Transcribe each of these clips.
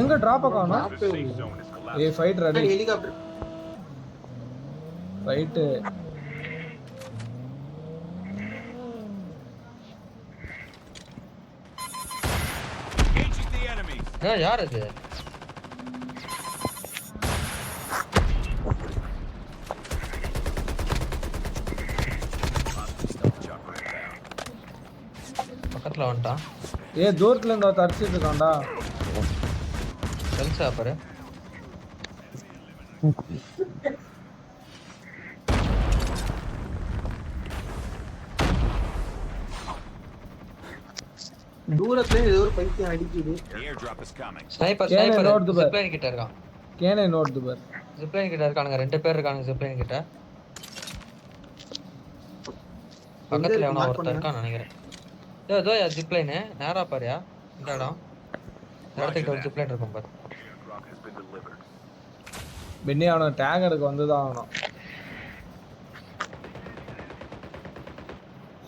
எங்க டிராப் ஆகணும்? ஏய் ஃபைட் ரெடி. Helicopter fight. யார் அது? பக்கத்துல வந்துட்டான். தூரத்துல இருந்து தரிச்சிட்டு இருக்கான்டா. செல்சா பாரு. தூரத்துல ஏதோ ஒரு பைத்தியம் அடிக்குது. ஸ்னைப்பர் ஜிப்லைன் கிட்ட இருக்கான். கேனே நோட் துபர். ஜிப்லைன் கிட்ட இருக்கானுங்க, 2 பேர் இருக்கானுங்க ஜிப்லைன் கிட்ட. பக்கத்துல எவனோ ஒருத்தன் இருக்கான்னு நினைக்கிறேன். ஏதோ ஜிப்லைன் நேரா பாரியா இந்த இடம். இடத்துக்கிட்ட ஒரு ஜிப்லைன் இருக்கும் பாரு. பென்னி அவன டேக் எடுக்க வந்துதான் ஆகணும்.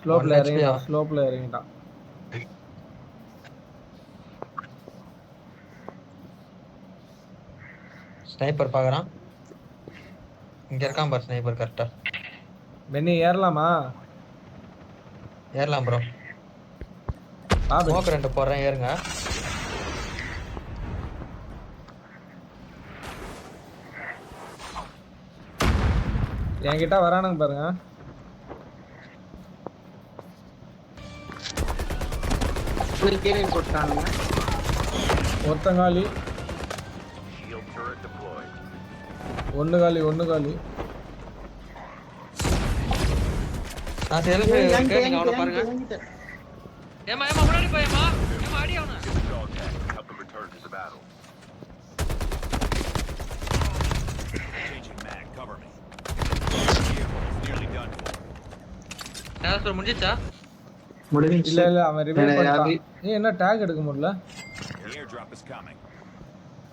ஸ்லோப்ல இறங்கிட்டான். ஸ்னைப்பர் பாக்குறான். இங்க இருக்கான் பாரு ஸ்னைப்பர் கரெக்ட்டா. பென்னி ஏறலாமா? ஏறலாம் ப்ரோ. ஸ்மோக் 2 போறேன் ஏறுங்க. என்கிட்ட வரானுங்க பாருங்க. கேனேன் போட்டானுங்க. ஒருத்தங்காலி. ஒன்னு காலி. நான் செல்ஃப் கேனிங் அவன பாருங்க. ஏமா முன்னாடி போயேமா. அடி அவன. டாஸ்க் முடிஞ்சிச்சா? முடிஞ்சிச்சு. இல்ல அவன் ரிவைவ் பண்ணிட்டான். என்ன டேக் எடுக்க முடியல?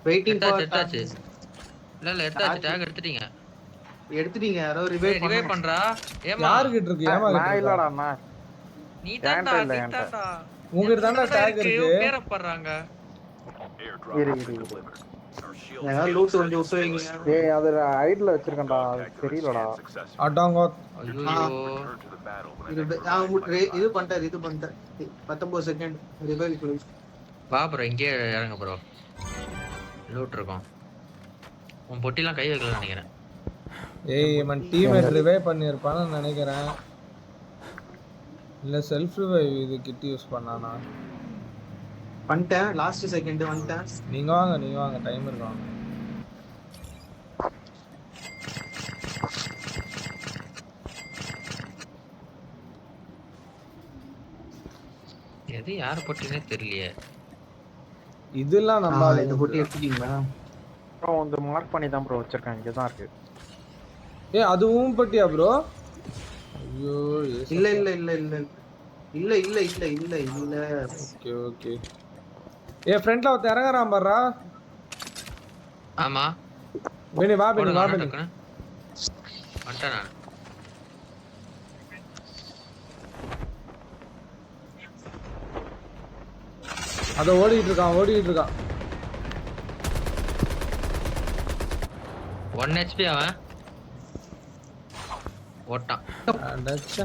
வெயிட்டிங் ஃபார் எடுத்தாச்சு. இல்ல எடுத்தாச்சு. டேக் எடுத்துட்டீங்க. யாரோ ரிவைவ் பண்றா. ஏமா யார் கிட்ட இருக்கு? ஏமா கிட்ட? நான் இல்லடா அண்ணா. நீ தான்டா. உங்ககிட்ட தான்டா டேக் இருக்கு. பேர பண்றாங்க. இரு. ஏதோ லூட் கொஞ்சம் உசைங்க. ஏய் அது ஐட்ல வச்சிருக்கேன்டா. தெரியலடா. அடாங்கோ. இது பண்ணிட்டாரு. 19 செகண்ட் ரிவைவ் ப்ளீஸ். வா ப்ரோ இங்கே இறங்க ப்ரோ. லூட் இருக்கும். உன் பொட்டிலாம் கை வைக்கல நினைக்கிறேன். ஏய் இவன் டீம்மேட் ரிவைவ் பண்ணிருப்பான்னு நினைக்கிறேன். இல்ல செல்ஃப் ரிவைவ் இது கிட் யூஸ் பண்ணானா? பண்ணிட்டேன். லாஸ்ட் செகண்ட் வந்துட்டேன். நீங்க வாங்க டைம் இருக்கு. எது யார் பொட்டினே தெரியலையே. இதெல்லாம் நம்ம இந்த பொட்டி எடுத்துட்டீங்களா? ப்ரோ வந்து மார்க் பண்ணி தான் ப்ரோ வச்சிருக்கேன். இங்க தான் இருக்கு. அதுவும் பட்டியா ப்ரோ? ஐயோ இல்ல. ஓகே. ஃப்ரண்ட்ல ஒருத்த இறங்கறான் பாறா. ஆமா. வேணி வா பெனி. வந்துட்டேன் நான். அத ஓடிட்டு இருக்கான். 1 HP அவன். ஓட்டான். அடச்சே.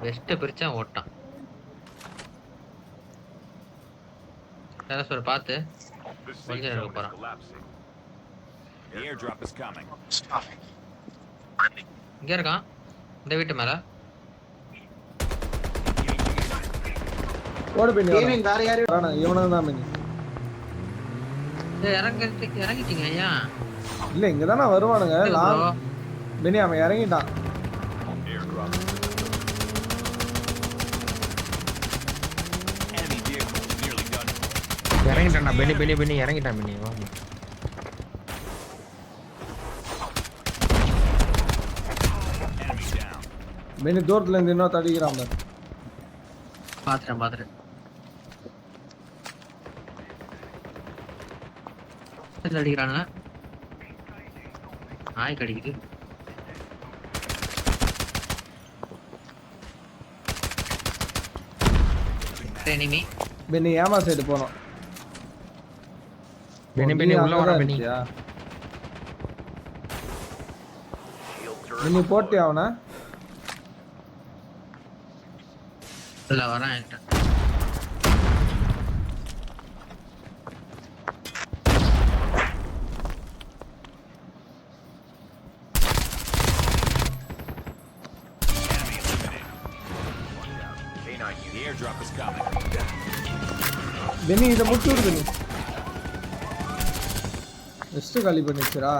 வெஸ்ட் பிரிச்சான் ஓட்டான். டெரஸ் பாத்து. கொஞ்சம் இருக்க போறான். இங்க இருக்கான். இந்த வீட்டு மேல. ஓடு பெனி. கேனிங் வேற யாரு? இவனும் தான் பெனி. இறங்கிட்டீங்க ஐயா. இல்ல இங்க தான வருவானுங்க. பெனி அவன் இறங்கிட்டான். இறங்கிட்டான் பெனி இறங்கிட்டான் பெனி. பெனி தூரத்துல இருந்து இன்னும் தடிக்கிறான் பாரு. பாத்துறேன். அடிக்கிறானுங்க. நாய் கடிக்குது. பெனி ஏமா சைடு போனோம். பெனி பெனி உள்ள வர பெனி. நீ போட்டியா அவனை? இல்ல வரேன் என்கிட்ட. பெனி இதை முடிச்சு விடு பெனி. வெஸ்ட் காலி பண்ணிச்சுரா.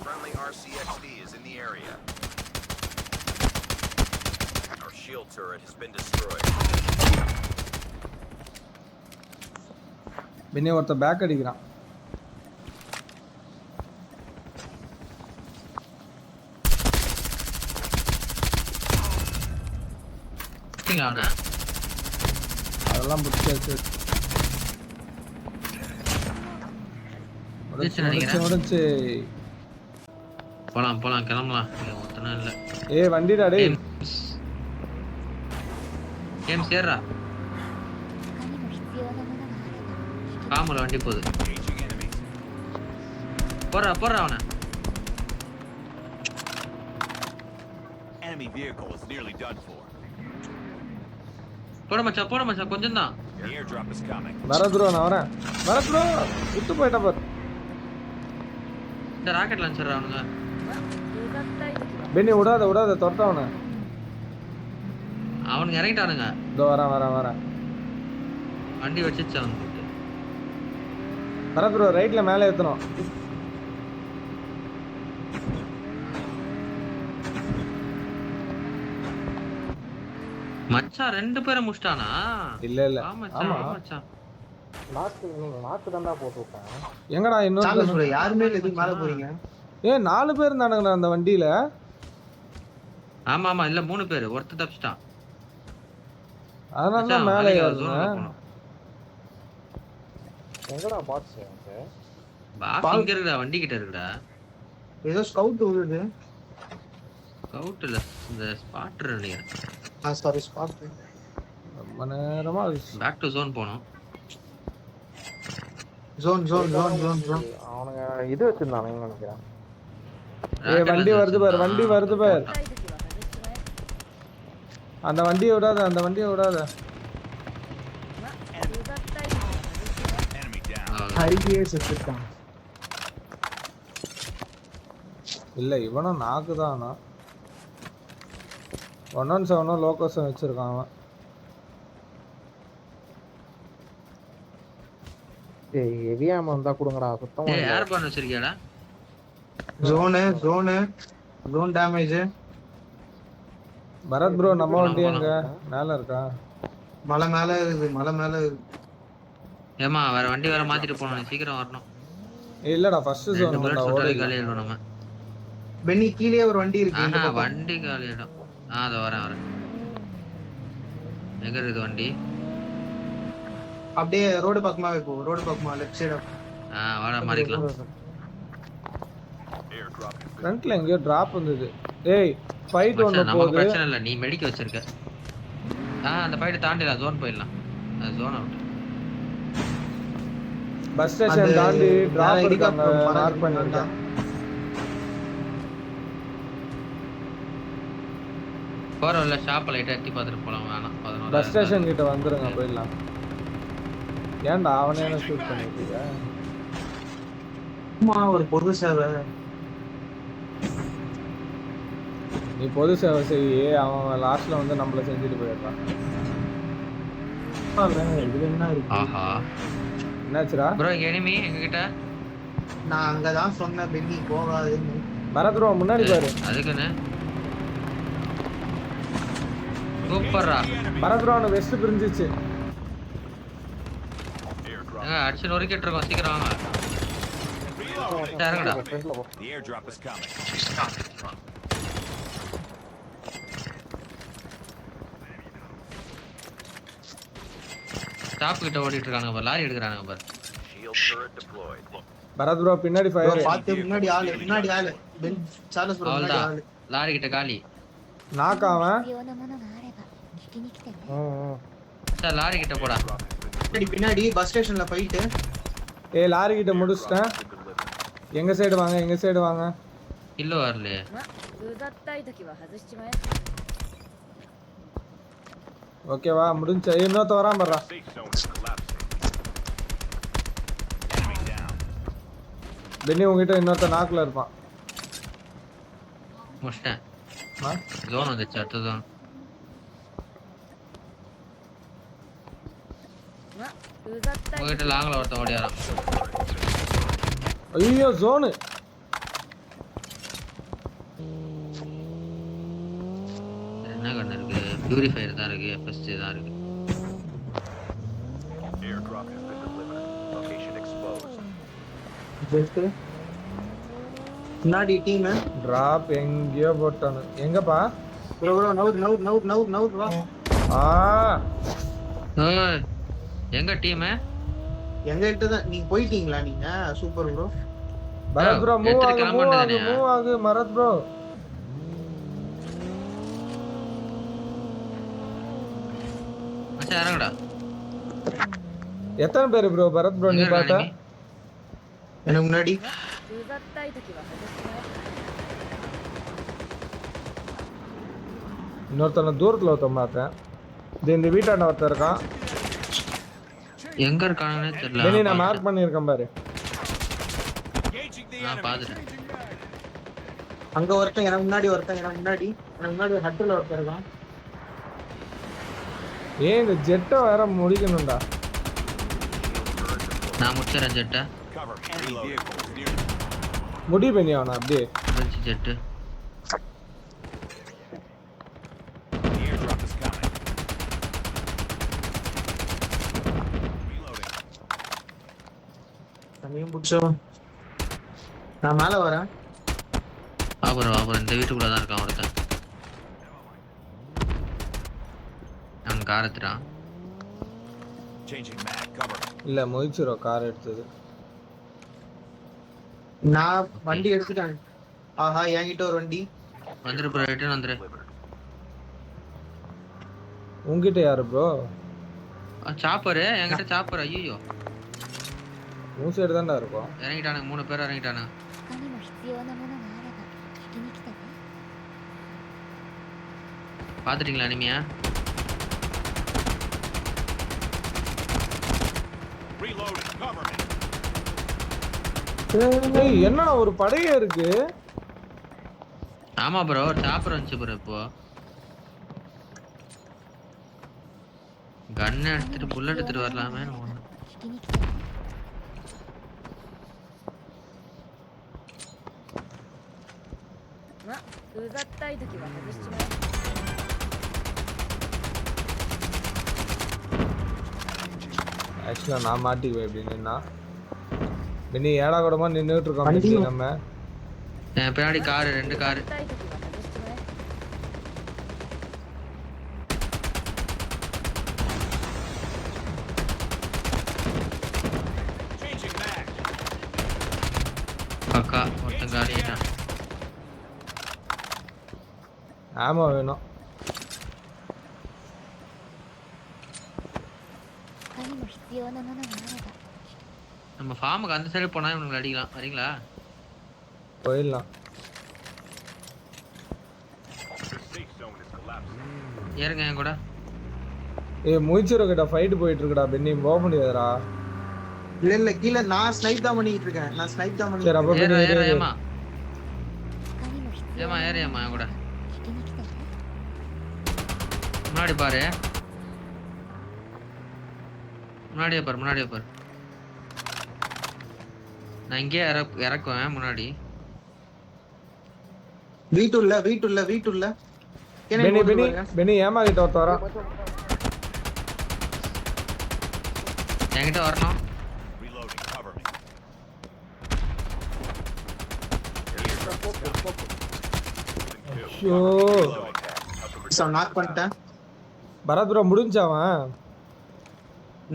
Friendly RCXD is in the area. Our shield turret has been destroyed. Beni ஒருத்த பேக் அடிக்கிறான். அதெல்லாம் முடிச்சாச்சு. முடிச்சு போலாம் போலாம் கிளம்பலாம். ஒத்தனா இல்ல. ஏய் வண்டிடா டேய். கேம் சேர்றா. காமல வண்டி போகுது. போறா போறா அவன. Enemy vehicle is nearly done for. போட மச்சான் கொஞ்சம் தான். The airdrop is coming. வரதுரோ நான் வரேன். வரதுரோ விட்டு போய்டா பார். இந்த ராக்கெட் லான்ச்சர் அவனுங்க. பெனி விடாத தொட்டவன. அவனுங்க இறங்கிட்டானுங்க. இதோ வரேன். வண்டி வச்சிச்சு அவனுக்கு. வரதுரோ ரைட்ல மேலே ஏத்தணும். மச்சான் ரெண்டு பேரை முடிச்சிட்டானா? இல்ல ஆமா மச்சான். லாஸ்ட் தான்டா போட்டு விட்டேன். எங்கடா சாங்க இன்னொரு? சொல்ற யாருமே இல்ல, எதுக்கு மேல போறீங்க? ஏய் 4 பேர் இருந்தானுங்கடா அந்த வண்டியில. ஆமா இல்ல 3 பேர். ஒருத்தர் தப்பிச்சிட்டான். அதனால தான் மேலே ஏறணும். எங்கடா பாக்ஸ்? பாக்ஸ் இங்க இருக்குடா, வண்டி கிட்ட இருக்குடா. ஏதோ ஸ்கவுட் வருது. ஸ்கவுட் இல்ல, இந்த ஸ்பாட்டர் நினைக்கிறேன். Sorry spot. ரொம்ப நேரமா பேக் டு ஜோன் போணும். ஜோன் அவனுங்க இது வச்சிருந்தானுங்க நினைக்கிறேன். ஏய் வண்டி வருது பார். அந்த வண்டியை விடாத. Enemy down. ஹரிகே செத்துட்டான். இல்ல இவனும் நாக்குதானா. 117 லோகோஸம் வச்சிருக்கான் அவன். ஏய் ஹெவியாம வந்தா கொடுங்கடா சுத்தமா. ஏய் ஏர் பான் வச்சிருக்கியாடா? Zone damage. பரத் ப்ரோ நம்ம வண்டி எங்க மேல இருக்கா? மலை மேல இருக்குது. ஏமா வேற வண்டி வேற மாத்திட்டு போணும், சீக்கிரம் வரணும். இல்லடா ஃபர்ஸ்ட் ஜோன் புல்லட் தான் சுட்டாலே ஓடி. காலியாயிடும் நம்ம. பென்னி கீழே ஒரு வண்டி இருக்கு இந்த பக்கம். வண்டி காலியாயிடும். அத வரேன். எங்க இருக்குது வண்டி? அப்படியே ரோடு பக்கமாவே போ. Left side. வர மாறிக்கலாம். Airdrop. ஃப்ரண்ட்ல எங்கயோ டிராப் வந்தது. ஏய் ஃபைட் ஒன்னு நமக்கு போகுது. பிரச்சனை இல்ல, நீ மெடிக்க வச்சிருக்க. அந்த ஃபைட் தாண்டிடலாம், ஜோன் போயிடலாம். Zone out. பஸ் ஸ்டேஷன் தாண்டி டிராப் இருக்காங்க, மார்க் பண்ணிருக்கேன். போறவல்ல ஷாப் லைட்டா எட்டி பார்த்துட்டு போலாம். வேணாம் 11. பஸ் ஸ்டேஷன் கிட்ட வந்துருங்க போயிடலாம். ஏன்டா அவனே என்ன ஷூட் பண்ணிட்டீங்க? ஒரு பொது சேவை. நீ பொது சேவை செய்ய, அவன் லாஸ்ட்ல வந்து நம்மள செஞ்சுட்டு போயிடுறான். இதுல என்ன இருக்கு? ஆஹா என்னாச்சுடா ப்ரோ? எனிமி எங்க கிட்ட. நான் அங்கதான் சொன்னேன் பென்னி போகாதுன்னு. பரத் ப்ரோ முன்னாடி பாரு. அதுக்குன்னு சூப்பர்ரா. பரத் ப்ரோ அவன வெஸ்ட் பிரிஞ்சிச்சு. அடிச்சு நொறுக்கிட்டு இருக்கோம், சீக்கிரம் வாங்க. இறங்கடா. The airdrop is coming. Stop கிட்ட ஓடிட்டு இருக்காங்க பாரு, லாரி எடுக்கறானுங்க பாரு. Shield turret deployed. Bharath bro பின்னாடி ப்ரோ ஃபயர். பாத்து முன்னாடி ஆளு பென் சார்லஸ் ப்ரோ முன்னாடி அவ்வளவுதான். ஆளு. லாரி கிட்ட காலி. நாக் அவன். 必要なものがあれば聞きに来てね。 சார் லாரி கிட்ட போடா. பின்னாடி பஸ் ஸ்டேஷன்ல ஃபைட். ஏய் லாரி கிட்ட முடிச்சிட்டேன். எங்க சைடு வாங்க, எங்க சைடு வாங்க. கில்லோ வரலையே. ま、うざったい時は外しちまえ。 ஓகேவா முடிஞ்சா இன்னொருத்த வரான் பாறா. Safe zone is collapsing. Enemy down. பென்னி உங்ககிட்ட இன்னொருத்த நாக்ல இருப்பான். முடிச்சிட்டேன். ஆ? ஜோன் வந்துச்சு அடுத்த ஜோன். ま、うざったい உங்ககிட்ட லாங்ல ஒருத்தன் ஓடியாரான். ஐயோ ஜோனு. என்ன கண்ணு இருக்கு? பியூரிஃபையர் தான் இருக்கு, எஃப்எஸ்டி தான் இருக்கு. Airdrop has been delivered. Location exposed. Just முன்னாடி டீம். டிராப் எங்கேயோ போட்டானு. எங்கப்பா? ப்ரோ நவுர் வா. ஆ ஏய், எங்க டீம்? எங்க கிட்ட தான் நீங்க போயிட்டீங்களா நீங்க? Super bro. Bharath bro move எடுத்துட்டு ஆகு கிளம்ப மூவ் ஆகு வேண்டியதுதானே? மூவ் ஆகு பரத் ப்ரோ. மச்சான் இறங்குடா. எத்தனை பேர் ப்ரோ பரத் ப்ரோ நீ எங்க பார்த்த? enemy? எனக்கு முன்னாடி うざったい時は外しちまえ。 இன்னொருத்தன தூரத்துல ஒருத்தன் பார்த்தேன். இந்த வீட்டாண்ட ஒருத்தன் இருக்கான். எங்க இருக்கானே தெரியல. பென்னி நான் மார்க் பண்ணியிருக்கேன் பாரு. Engaging the நான் enemy. பாத்துட்டேன். அங்க ஒருத்தன், எனக்கு முன்னாடி ஒருத்தன், எனக்கு முன்னாடி ஒரு ஹட்டுல ஒருத்தன் இருக்கான். ஏன் இந்த ஜெட்டை வேற முடிக்கணும்டா. நான் முடிச்சறேன் ஜெட்ட. Cover. Enemy vehicle is near. முடி பண்ணி அவனை அப்படியே. முடிச்சு jet. The airdrop is coming. Reloading. தண்ணியும் பிடிச்சோம். நான் மேல வரேன். வாபுரம் இந்த வீட்டுக்குள்ள தான் இருக்கான் ஒருத்தன். அவன் கார் எடுத்துட்டான். Changing mag. Cover. இல்ல மொய்ச்சிரோ கார் எடுத்தது. நான் வண்டி எடுத்துட்டேன். ஆஹா என்கிட்ட ஒரு வண்டி. வந்துரு ப்ரோ, ரிட்டர்ன் வந்துரு. உங்ககிட்ட யாரு ப்ரோ? சாப்பரு என்கிட்ட சாப்பர். ஐயோ உன் சைடு தான்டா இருக்கும். இறங்கிட்டானுங்க, 3 பேர் இறங்கிட்டானுங்க. 他にも必要なものがあれば聞きに来てね。 பாத்துட்டீங்களா இனிமையா? Reloading. Cover me. ஏய் என்ன ஒரு படையே இருக்கு. ஆமா ப்ரோ, சாப்பர் வந்துச்சு ப்ரோ. இப்போ கன் எடுத்துட்டு புல்லட் எடுத்துட்டு வரலாமே. 聞きに来てね。 ま、うざったい時は外しちまえ。 ஆக்சுவலா நான் மாட்டிக்குவேன் எப்படின்னா பென்னி ஏடா கூடமா நின்றுட்டு இருக்கோம். பென்னி நம்ம என் பின்னாடி காரு, 2 காரு. うざったい時は外しちまえ。 Changing mag. பக்கா ஒருத்தன் காலி ஆயிட்டான். ஆமா வேணும். 他にも必要なものがあれば。 நம்ம ஃபார்முக்கு அந்த சைடு போனா இவனுங்களை அடிக்கலாம். வரீங்களா? போயிடலாம். The safe zone is collapsing. ஏறுங்க என் கூட. ஏய் மொய்ச்சிரோ கிட்ட ஃபைட் போயிட்டு இருக்குடா பென்னி. போக முடியாதுடா. இல்ல கீழே நான் ஸ்னைப் தான் பண்ணிட்டு இருக்கேன். சரி அப்ப ஏறு பென்னி ஏறு ஏறு. ஏமா 他にも必要 ஏமா な ஏறு ஏமா என் கூட. 聞きに来てね。 முன்னாடி பாரு. முன்னாடியே பாரு. நான் இங்கே இறக்குவேன் முன்னாடி. வீட்டுள்ள பென்னி ஏமா கிட்ட ஒருத்த வரான். என்கிட்ட வரணும். Reloading. Cover me. ஐயோ நாக் பண்ணிட்டேன். பரத் ப்ரோ முடிஞ்சாவன்.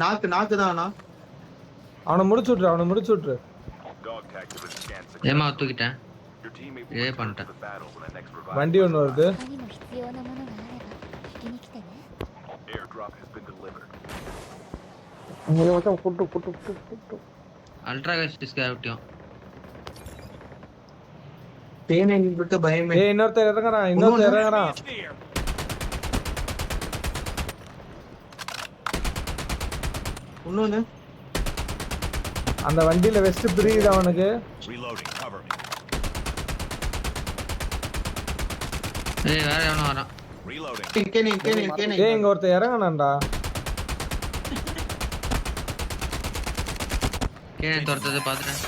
நாக்கு தானா? அவனை முடிச்சு விட்ரு. Dog tags have been scanned ஏமா successfully. தூக்கிட்டேன். Your teammate Yeah, will return பண்ணிட்டேன். to the battle when the next revival. வண்டி ஒன்று வருது. 他にも必要なものがあれば聞きに来てね。 Airdrop has been delivered. இங்க மச்சான் புட்டு அல்ட்ரா கஸ்டிஸ் கேவிட்டியும். தேனை விட்டு பயமே. ஏய் இன்னொருத்தர் இறங்குறான், இன்னொருத்தர் இறங்குறான். இன்னொன்னு அந்த வண்டியில வெஸ்ட் பிரியுது அவனுக்கு. Reloading. Cover me. ஏய் வேற எவனோ வரான். Reloading. கேனே ஏய் இங்க ஒருத்தர் இறங்குனான்டா. கேனே துரத்தது பார்த்துட்டேன்.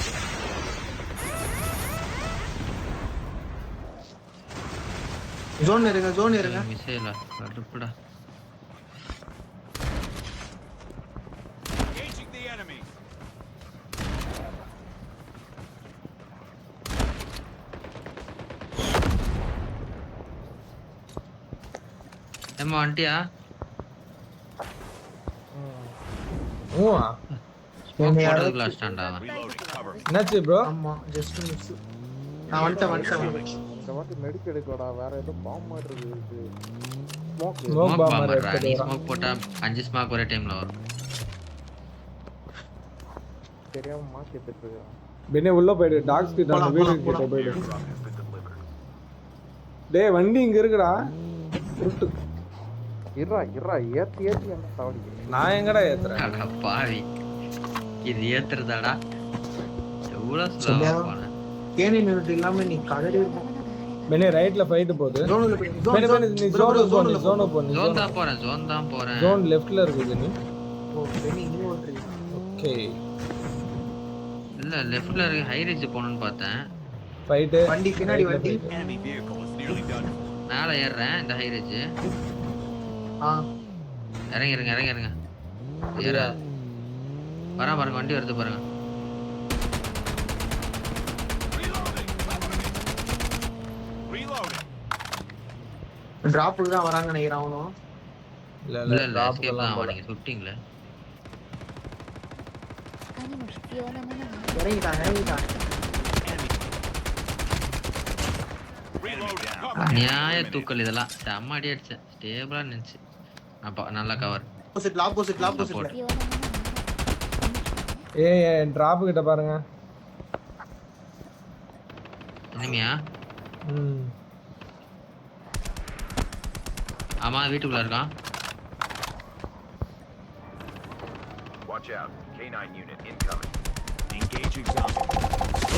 ஜோன் இருங்க மிசைலா கடுப்புடா. Engaging the enemy. ஏமா வண்டியா? ஊவா. ஸ்மோக் போடுறதுக்கு லாஸ்டாண்டா அவன். Reloading. Cover me. என்னாச்சு ப்ரோ? ஆமா ஜஸ்ட் மிஸ். நான் வந்துட்டேன். இந்த வாட்டி மெடிக் எடுக்கடா வேற ஏதோ பாம் மாதிரி இருக்கு ஸ்மோக் ஸ்மோக் ஸ்மோக் பாம்பர் பாம்பர்ரா. எடுத்துட்டு நீ வரான். ஸ்மோக் போட்டா 5 ஸ்மோக் ஒரே டைம்ல வரும். தெரியாம மாத்தி எடுத்துட்டு இருக்கான் பெனே உள்ள போயிடு. டாக்ஸ் கிட்ட அந்த வீடு கிட்ட போயிடு. Airdrop has been delivered. டேய் வண்டி இங்க இருக்குடா. உருட்டு. இறா ஏத்தி என்ன சாவடி நான் எங்கடா ஏத்துறேன்? அட பாவி. இது ஏத்துறதாடா. எவ்வளவு ஸ்லோவா போன. கேனே நிறுத்தி இல்லாம நீ கதறி ものがあれば பெனே ரைட்ல ஃபைட் போகுது. ஜோன்ல போய் பெனே பெனே நீ ஜோன் போ, நீ ஜோன் போ. ஜோன் தான் போறேன். ஜோன் லெஃப்ட்ல இருக்குது நீ. ஓ பெனி நீ ஓடுறீங்க. ஓகே. இல்ல லெஃப்ட்ல இருக்க ஹை ரேஞ்ச் போணும்னு பார்த்தேன். ஃபைட். வண்டி பின்னாடி வண்டி. Enemy vehicle is nearly done. மேல ஏறுறேன் இந்த ஹை ரேஞ்ச். ஆ இறங்கிருங்க. ஏற. வரேன் பாருங்க வண்டி வருது பாருங்க. Reloading. டிராப்புக்கு தான் வராங்க நினைக்கிறேன் அவனும். இல்ல இல்ல இல்ல எஸ்கேப் தான் ஆவா நீங்க சுட்டிங்களே. 他にも必要なものがあれば இறங்கிட்டான் Reloading. நியாய தூக்கல் இதெல்லாம் செம்ம அடி அடிச்சேன். ஸ்டேபிளா நின்னுச்சு. அப்ப நல்ல கவர். ஆப்போசிட்ல必要なものがあれば聞きに来てね。ஏய் டிராப் கிட்ட பாருங்க. இனிமையா? ம். ஆமா வீட்டுக்குள்ள இருக்கான். Watch out. K9 unit incoming. Engaging zombie.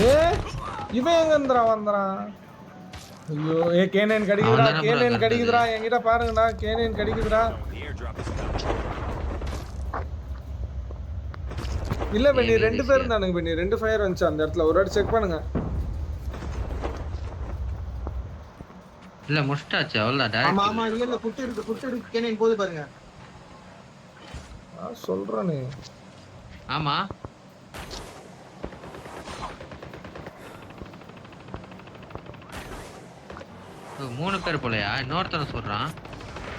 ஏய் இவன் எங்க இருந்து வந்தறான்? ஐயோ கேனன் கடிக்குதுடா. அவன்தானே bro கேனன் கடிச்சது. கடிக்குதுடா. என்கிட்ட பாருங்கடா. கேனன் கடிக்குதுடா. The airdrop is coming. இல்ல பெனி ஏய், ரெண்டு பேர் இருந்தானுங்க பெனி. ரெண்டு ஃபயர் வந்துச்சு அந்த இடத்துல. ஒரு வாட்டி செக் பண்ணுங்க. இல்ல முடிச்சாச்சு அவ்வளவுதான் ஆமா டைரக்ட். ஆமா இல்ல புட்டு இருக்கு கேனே போது பாருங்க. நான் சொல்றேனே. ஆமா ஓ, 3 பேர் போலயா? இன்னொருத்தன சொல்றான்.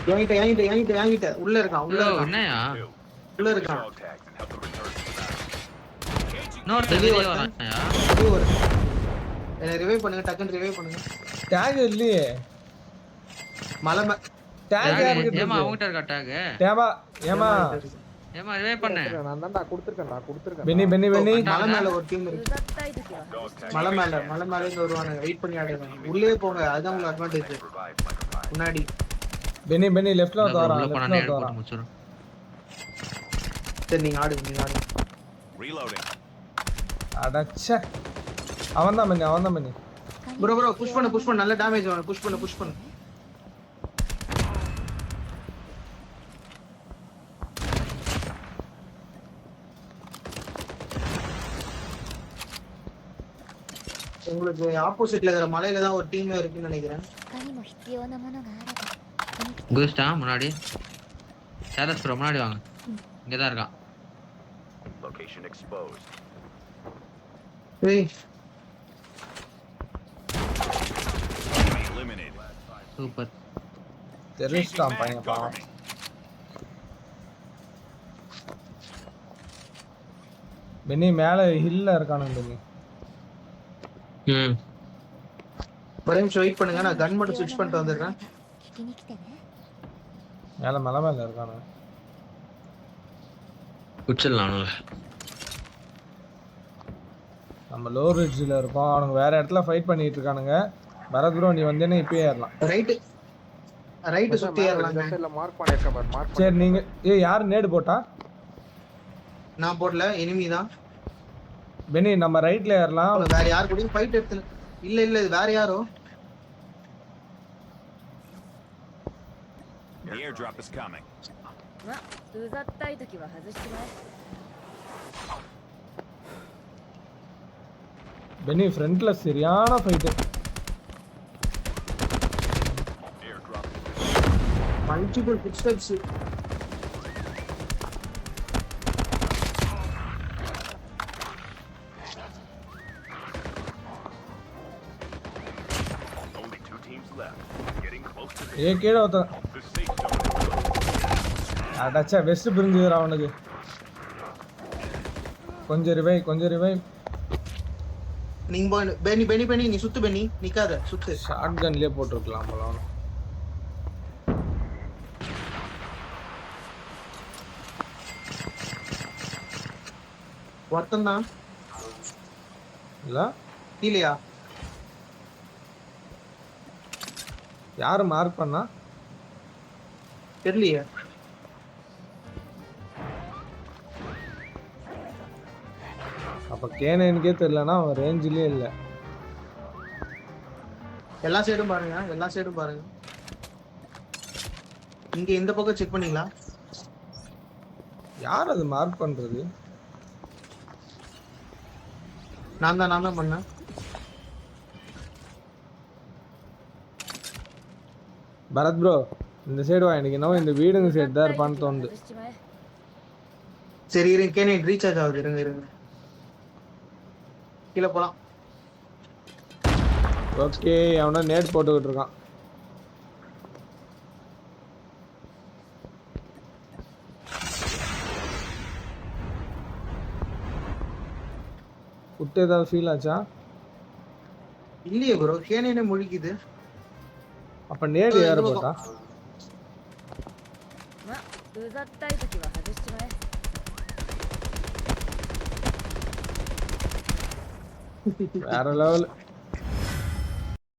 வாங்கிட்ட உள்ள இருக்கான் என்னையா? உள்ள இருக்கான். Dog tags and help them return to the battle. இன்னொருத்தன் வெளியே வரான்யா. என்ன ரிவைவ் பண்ணுங்க டக்குன்னு ரிவைவ் பண்ணுங்க. டேக் இல்லையே. மலை டேக் யாருக்கு ஏமா இருக்கு? அவங்கிட்ட இருக்கா டேக்? டேபா ஏமா ஏமா ரிவைவ் பண்ணு. நான் தான்டா கொடுத்திருக்கேன் பெனி மலை மேல ஒரு டீம் இருக்கு. うざったい時は Dog tag. மலை மேல இருந்து வருவானுங்க. வெயிட் பண்ணி ஆடுங்க. உள்ளே போங்க. அதுதான் உங்களுக்கு advantage. Revive like a fire. முன்னாடி பெனி லெஃப்ட்ல வந்து வரான். உள்ள போனா லெஃப்ட்ல நேடு வந்து போட்டு வரான். முடிச்சிரும். சரி நீங்க ஆடுங்க. Reloading. அடச்சே. அவன்தான் பெனி. ப்ரோ புஷ் பண்ணு நல்ல டேமேஜ் வரும். புஷ் பண்ணு. உங்களுக்கு ஆப்போசிட்ல இருக்கிற மலையில தான் ஒரு டீம் இருக்குன்னு நினைக்கிறேன். 他にも必要なものがあれば聞きに来てね。 குஸ்டா முன்னாடி. சேலஸ் ப்ரோ முன்னாடி வாங்க. இங்க தான் இருக்கான். Location exposed. ஏய் Enemy eliminated. சூப்பர். தெரிஞ்சிட்டான் பையன் Cover பாவம். me. பெனி மேல ஹில்ல இருக்கானு பெனி. ம் ஒரே நிமிஷம் வெயிட் பண்ணுங்க, நான் கன் மட்டும் ஸ்விட்ச் பண்ணிட்டு வந்துடுறேன். 聞きに来てね。 மேல மலை மேல இருக்கானு. குச்சிடலாம். நம்ம லோ ரிட்ஜில் இருக்கோம், அவனுங்க வேற இடத்துல ஃபைட் பண்ணிட்டு இருக்கானுங்க. பரத் ப்ரோ நீ வந்தேன்னா இப்பயே ஏறலாம். ரைட்டு சுத்தி ஏறலாங்க. சைடுல மார்க் பண்ணிருக்கேன் பாரு, மார்க் சரி நீங்க யாரு நேடு போட்டா? நான் போடல, எனிமி தான். பெனி நம்ம ரைட்ல ஏறலாம். வேற யார் கூடயும் ஃபைட் எடுத்து இல்ல இது வேற யாரோ. The airdrop is coming. ま、うざったい時は外しちまえ。 Beni ஃப்ரண்ட்ல சரியான fight. Airdrop. Multiple pixels. Only 2 teams left. Getting close to ஏ கீழ ஒருத்த the safe zone. அடச்சா வெஸ்ட் பிரிஞ்சுதுடா அவனுக்கு. கொஞ்சம் ரிவை. நீங்க பெனி நீ சுத்து, பெனி நிக்காத, சுத்து. ஷார்ட் கன்லயே போட்டுருக்கலாம் போல அவனு. ஒருத்தன் தான் இல்ல இல்லையா? யாரு மார்க் பண்ணா? தெரியலையே. அப்ப கேனனுக்கே தெரியலனா அவன் ரேஞ்சிலே இல்ல. எல்லா சைடும் பாருங்க. இங்க இந்த பக்கம் செக் பண்ணீங்களா? யார் அது மார்க் பண்றது? நான் தான் பண்ணேன். பரத் ப்ரோ இந்த சைடு வா, எனக்கு என்னவோ இந்த வீடுங்க சைடு தான் இருப்பான்னு தோணுது. 外しちまえ。 சரி இருங்க, கேனே ரீசார்ஜ் ஆகுது, இருங்க. கீழே போலாம். ஓகே அவன நேட் போட்டுக்கிட்டு இருக்கான். குட்டு ஏதாவது ஃபீல் ஆச்சா? இல்லையே ப்ரோ, கேனே முழிக்குது. அப்ப நேட் யாரு போட்டா? ま、うざったい時は外しちまえ。 வேற லெவல்.